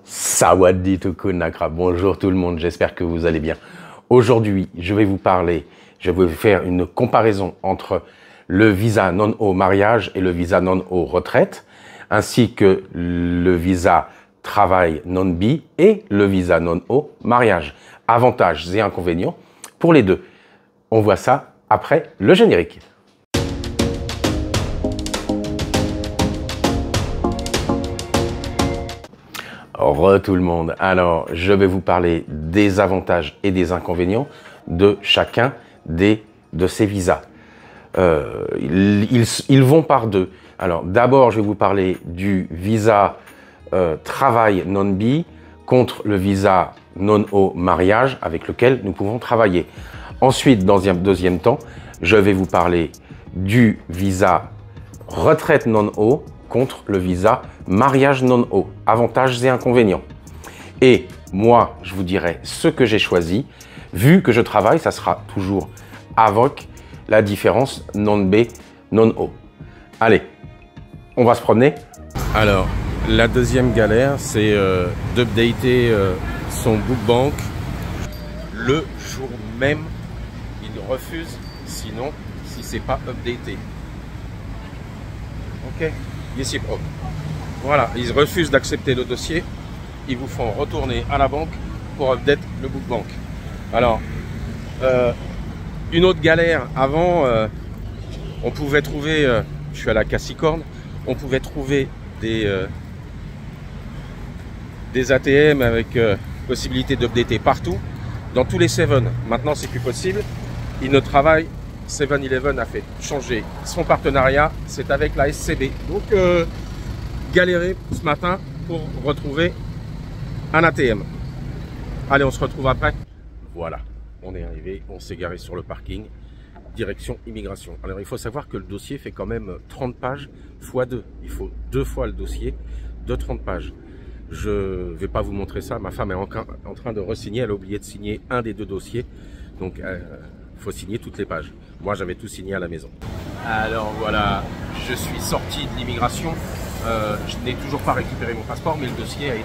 Sawadee Tukun Nakra. Bonjour tout le monde, j'espère que vous allez bien. Aujourd'hui, je vais vous faire une comparaison entre le visa non-O mariage et le visa non-O retraite, ainsi que le visa travail non-B et le visa non-O mariage. Avantages et inconvénients pour les deux. On voit ça après le générique. Re tout le monde. Alors, je vais vous parler des avantages et des inconvénients de chacun de ces visas. Ils vont par deux. Alors, d'abord, je vais vous parler du visa travail non-B contre le visa non-O mariage avec lequel nous pouvons travailler. Ensuite, dans un deuxième temps, je vais vous parler du visa retraite non-O contre le visa mariage non-O, avantages et inconvénients. Et moi, je vous dirai ce que j'ai choisi. Vu que je travaille, ça sera toujours avec la différence non-B, non-O. Allez, on va se promener. Alors, la deuxième galère, c'est d'updater son BookBank le jour même. Il refuse, sinon, si c'est pas updaté. Ok, ici pro. Voilà, ils refusent d'accepter le dossier. Ils vous font retourner à la banque pour update le BookBank. Alors, une autre galère, avant, on pouvait trouver, je suis à la Cassicorne, on pouvait trouver des ATM avec possibilité d'updater partout, dans tous les 7. Maintenant, c'est plus possible. Ils ne travaillent, 7-Eleven a fait changer son partenariat, c'est avec la SCB. Donc, galérer ce matin pour retrouver un ATM. Allez, on se retrouve après. Voilà, on est arrivé, on s'est garé sur le parking, direction immigration. Alors, il faut savoir que le dossier fait quand même 30 pages x 2. Il faut 2 fois le dossier de 30 pages. Je ne vais pas vous montrer ça. Ma femme est en train de re-signer. Elle a oublié de signer un des 2 dossiers. Donc, il faut signer toutes les pages. Moi, j'avais tout signé à la maison. Alors, voilà, je suis sorti de l'immigration. Je n'ai toujours pas récupéré mon passeport, mais le dossier a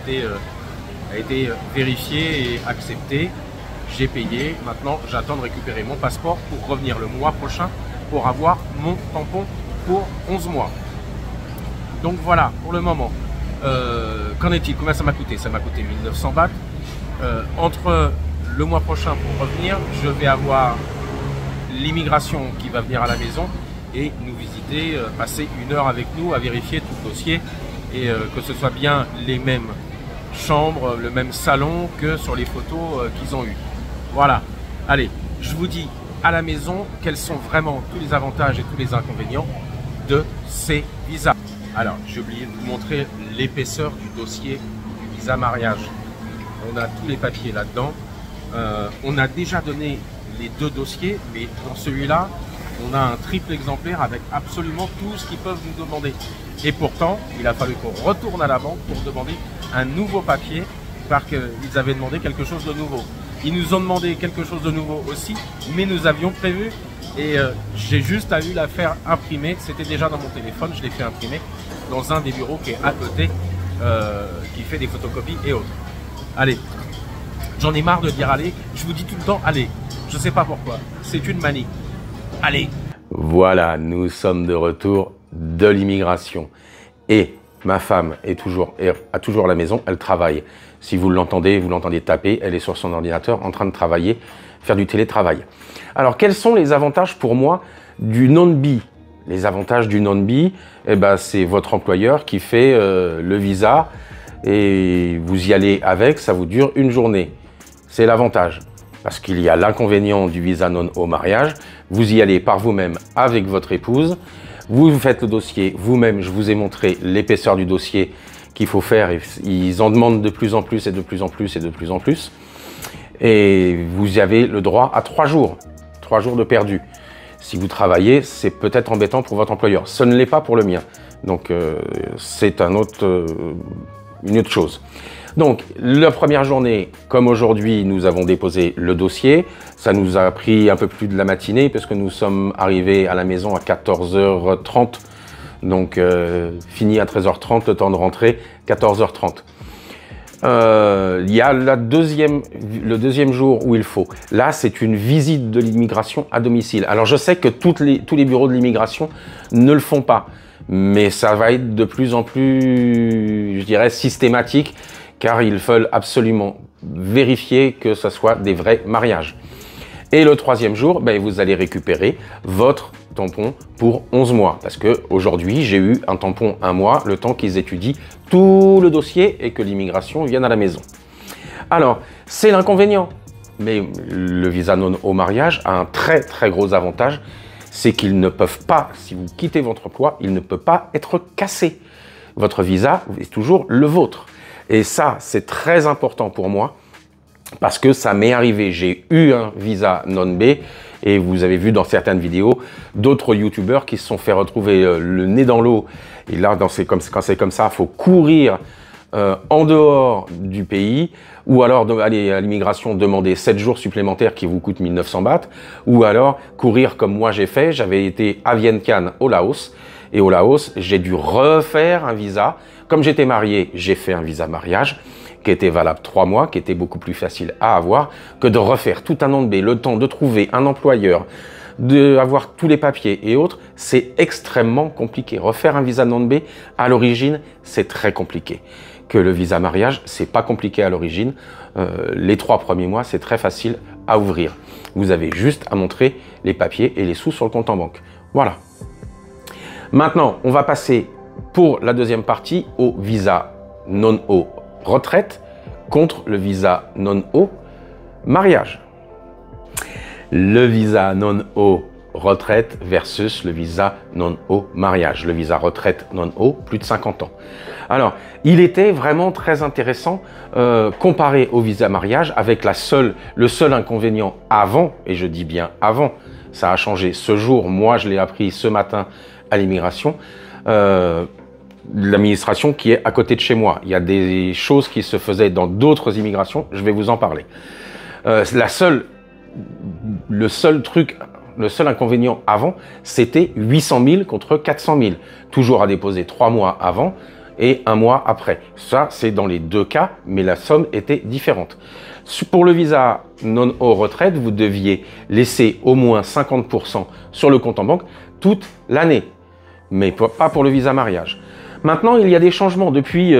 été vérifié et accepté. J'ai payé. Maintenant, j'attends de récupérer mon passeport pour revenir le mois prochain pour avoir mon tampon pour 11 mois. Donc voilà, pour le moment. Qu'en est-il? Combien ça m'a coûté? Ça m'a coûté 1900 bahts. Entre le mois prochain pour revenir, je vais avoir l'immigration qui va venir à la maison et nous visiter, passer 1 heure avec nous à vérifier tout le dossier et que ce soit bien les mêmes chambres, le même salon que sur les photos qu'ils ont eues. Voilà. Allez, je vous dis à la maison quels sont vraiment tous les avantages et tous les inconvénients de ces visas. Alors, j'ai oublié de vous montrer l'épaisseur du dossier du visa mariage. On a tous les papiers là-dedans. On a déjà donné les 2 dossiers, mais dans celui-là, on a un triple exemplaire avec absolument tout ce qu'ils peuvent nous demander. Et pourtant, il a fallu qu'on retourne à la banque pour demander un nouveau papier parce qu'ils avaient demandé quelque chose de nouveau. Ils nous ont demandé quelque chose de nouveau aussi, mais nous avions prévu et j'ai juste à eu la faire imprimer. C'était déjà dans mon téléphone, je l'ai fait imprimer dans un des bureaux qui est à côté, qui fait des photocopies et autres. Allez, j'en ai marre de dire allez, je vous dis tout le temps allez. Je ne sais pas pourquoi, c'est une manie. Allez. Voilà, nous sommes de retour de l'immigration. Et ma femme a toujours la maison, elle travaille. Si vous l'entendez taper, elle est sur son ordinateur en train de travailler, faire du télétravail. Alors, quels sont les avantages pour moi du non-B? Les avantages du non-B, eh ben, c'est votre employeur qui fait le visa et vous y allez avec, ça vous dure 1 journée. C'est l'avantage. Parce qu'il y a l'inconvénient du visa non-O mariage, vous y allez par vous-même avec votre épouse, vous faites le dossier vous-même, je vous ai montré l'épaisseur du dossier qu'il faut faire, et ils en demandent de plus en plus et de plus en plus et de plus en plus. Et vous avez le droit à 3 jours, 3 jours de perdu. Si vous travaillez, c'est peut-être embêtant pour votre employeur. Ce ne l'est pas pour le mien. Donc, c'est une autre chose. Donc, la première journée, comme aujourd'hui, nous avons déposé le dossier. Ça nous a pris un peu plus de la matinée parce que nous sommes arrivés à la maison à 14h30. Donc, fini à 13h30, le temps de rentrer, 14h30. Il y a le deuxième jour où il faut. Là, c'est une visite de l'immigration à domicile. Alors, je sais que tous les bureaux de l'immigration ne le font pas, mais ça va être de plus en plus, je dirais, systématique, car ils veulent absolument vérifier que ce soit des vrais mariages. Et le troisième jour, ben, vous allez récupérer votre tampon pour 11 mois. Parce que aujourd'hui, j'ai eu un tampon 1 mois, le temps qu'ils étudient tout le dossier et que l'immigration vienne à la maison. Alors, c'est l'inconvénient. Mais le visa non au mariage a un très très gros avantage, c'est qu'ils ne peuvent pas, si vous quittez votre emploi, il ne peut pas être cassé. Votre visa est toujours le vôtre. Et ça, c'est très important pour moi. Parce que ça m'est arrivé, j'ai eu un visa non-B et vous avez vu dans certaines vidéos d'autres youtubeurs qui se sont fait retrouver le nez dans l'eau. Et là, quand c'est comme ça, il faut courir en dehors du pays ou alors aller à l'immigration demander 7 jours supplémentaires qui vous coûtent 1900 bahts ou alors courir comme moi j'ai fait. J'avais été à Vientiane au Laos et au Laos, j'ai dû refaire un visa. Comme j'étais marié, j'ai fait un visa mariage qui était valable 3 mois, qui était beaucoup plus facile à avoir que de refaire tout un an de B, le temps de trouver un employeur, d'avoir tous les papiers et autres, c'est extrêmement compliqué. Refaire un visa non B, à l'origine, c'est très compliqué. Que le visa mariage, c'est pas compliqué à l'origine. Les 3 premiers mois, c'est très facile à ouvrir. Vous avez juste à montrer les papiers et les sous sur le compte en banque. Voilà. Maintenant, on va passer pour la deuxième partie au visa non-O retraite contre le visa non-O mariage. Le visa non-O retraite versus le visa non-O mariage. Le visa retraite non-O, plus de 50 ans. Alors, il était vraiment très intéressant comparé au visa mariage avec le seul inconvénient avant, et je dis bien avant, ça a changé ce jour, moi je l'ai appris ce matin à l'immigration, l'administration qui est à côté de chez moi. Il y a des choses qui se faisaient dans d'autres immigrations, je vais vous en parler. Le seul inconvénient avant, c'était 800 000 contre 400 000. Toujours à déposer 3 mois avant et 1 mois après. Ça, c'est dans les deux cas, mais la somme était différente. Pour le visa non-O retraite, vous deviez laisser au moins 50% sur le compte en banque toute l'année, mais pas pour le visa mariage. Maintenant, il y a des changements depuis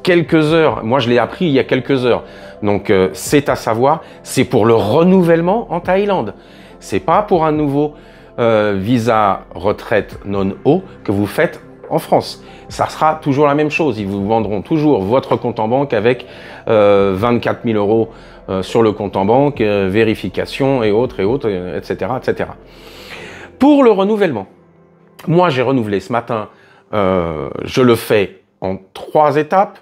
quelques heures. Moi, je l'ai appris il y a quelques heures. Donc, c'est à savoir, c'est pour le renouvellement en Thaïlande. C'est pas pour un nouveau visa retraite non-O que vous faites en France. Ça sera toujours la même chose. Ils vous vendront toujours votre compte en banque avec 24 000 € sur le compte en banque, vérification et autres, etc., etc. Pour le renouvellement, moi, j'ai renouvelé ce matin. Je le fais en 3 étapes.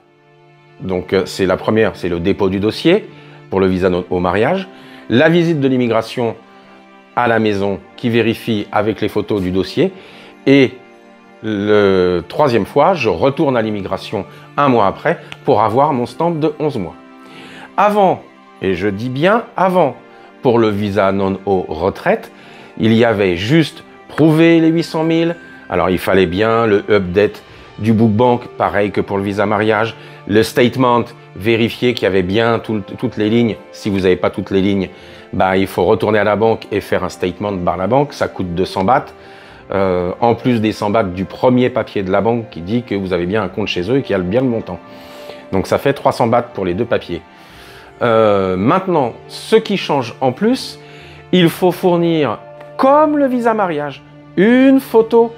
Donc, c'est la première, c'est le dépôt du dossier pour le visa au mariage, la visite de l'immigration à la maison qui vérifie avec les photos du dossier et le 3e fois, je retourne à l'immigration 1 mois après pour avoir mon stamp de 11 mois. Avant, et je dis bien avant, pour le visa non-O retraite, il y avait juste prouver les 800 000. Alors, il fallait bien le update du book bank, pareil que pour le visa mariage. Le statement, vérifier qu'il y avait bien toutes les lignes. Si vous n'avez pas toutes les lignes, bah, il faut retourner à la banque et faire un statement par la banque. Ça coûte 200 bahts. En plus des 100 bahts du premier papier de la banque qui dit que vous avez bien un compte chez eux et qu'il y a bien le montant. Donc, ça fait 300 bahts pour les 2 papiers. Maintenant, ce qui change en plus, il faut fournir, comme le visa mariage, une photo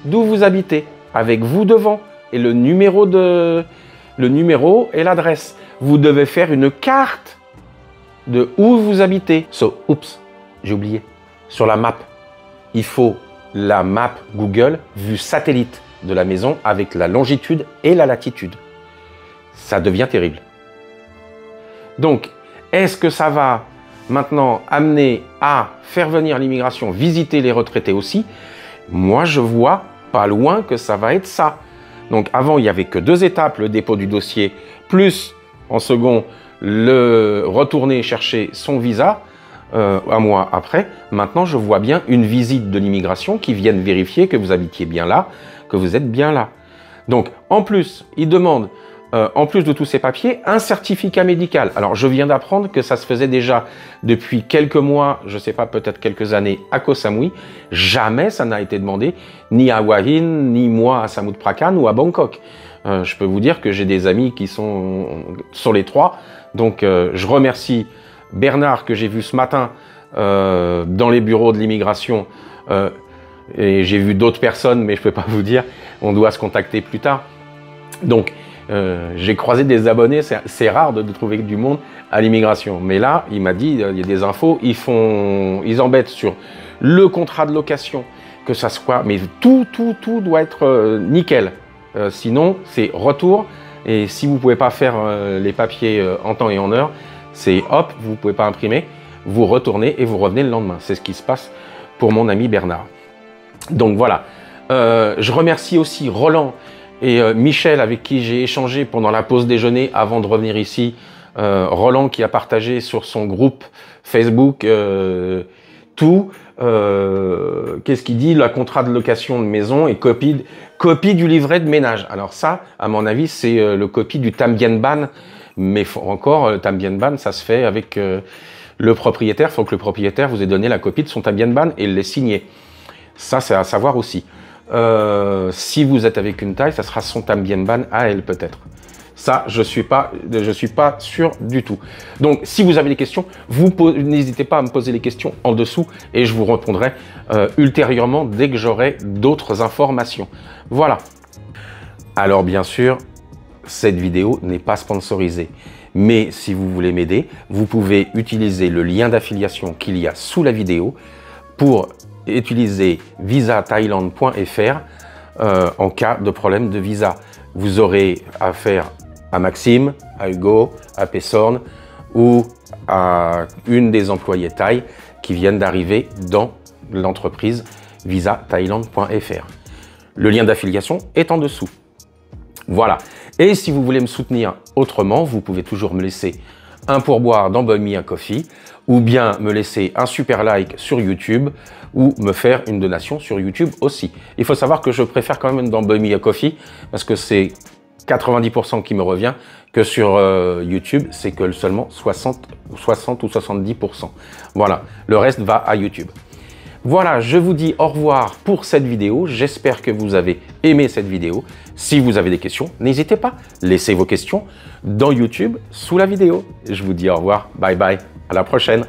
d'où vous habitez, avec vous devant, et le numéro et l'adresse. Vous devez faire une carte de où vous habitez. Oups, j'ai oublié. Sur la map, il faut la map Google vue satellite de la maison avec la longitude et la latitude. Ça devient terrible. Donc, est-ce que ça va maintenant amener à faire venir l'immigration, visiter les retraités aussi? Moi, je vois pas loin que ça va être ça. Donc, avant, il n'y avait que 2 étapes, le dépôt du dossier, plus, en second, le retourner chercher son visa 1 mois après. Maintenant, je vois bien une visite de l'immigration qui vienne vérifier que vous habitiez bien là, que vous êtes bien là. Donc, en plus, ils demandent en plus de tous ces papiers, un certificat médical. Alors, je viens d'apprendre que ça se faisait déjà depuis quelques mois, je sais pas, peut-être quelques années, à Koh Samui. Jamais ça n'a été demandé, ni à Hua Hin, ni moi à Samut Prakan ou à Bangkok. Je peux vous dire que j'ai des amis qui sont sur les trois. Donc, je remercie Bernard, que j'ai vu ce matin dans les bureaux de l'immigration. Et j'ai vu d'autres personnes, mais je peux pas vous dire. On doit se contacter plus tard. Donc, j'ai croisé des abonnés, c'est rare de trouver du monde à l'immigration. Mais là, il m'a dit, il y a des infos, ils embêtent sur le contrat de location, que ça soit, mais tout doit être nickel. Sinon, c'est retour. Et si vous pouvez pas faire les papiers en temps et en heure, c'est hop, vous pouvez pas imprimer, vous retournez et vous revenez le lendemain. C'est ce qui se passe pour mon ami Bernard. Donc voilà. Je remercie aussi Roland et Michel, avec qui j'ai échangé pendant la pause déjeuner avant de revenir ici. Roland qui a partagé sur son groupe Facebook tout. Qu'est-ce qu'il dit? La contrat de location de maison et copie du livret de ménage. Alors ça, à mon avis, c'est le copie du Tam Bien Ban. Mais encore, le Tam Bien Ban, ça se fait avec le propriétaire. Il faut que le propriétaire vous ait donné la copie de son Tam Bien Ban et l'ait signé. Ça, c'est à savoir aussi. Si vous êtes avec une taille, ça sera son Tam Bien Ban à elle peut-être. Ça, je suis pas sûr du tout. Donc, si vous avez des questions, n'hésitez pas à me poser les questions en dessous et je vous répondrai ultérieurement dès que j'aurai d'autres informations. Voilà. Alors, bien sûr, cette vidéo n'est pas sponsorisée. Mais si vous voulez m'aider, vous pouvez utiliser le lien d'affiliation qu'il y a sous la vidéo pour utiliser visathaïlande.fr en cas de problème de visa. Vous aurez affaire à Maxime, à Hugo, à Pessorn ou à une des employés Thaï qui viennent d'arriver dans l'entreprise visathaïlande.fr. Le lien d'affiliation est en dessous. Voilà. Et si vous voulez me soutenir autrement, vous pouvez toujours me laisser un pourboire dans Buy Me a Coffee ou bien me laisser un super like sur YouTube ou me faire une donation sur YouTube aussi. Il faut savoir que je préfère quand même dans Buy Me a Coffee parce que c'est 90% qui me revient, que sur YouTube, c'est que seulement 60 ou 70%. Voilà, le reste va à YouTube. Voilà, je vous dis au revoir pour cette vidéo. J'espère que vous avez aimé cette vidéo. Si vous avez des questions, n'hésitez pas, laissez vos questions dans YouTube sous la vidéo. Je vous dis au revoir, bye bye, à la prochaine.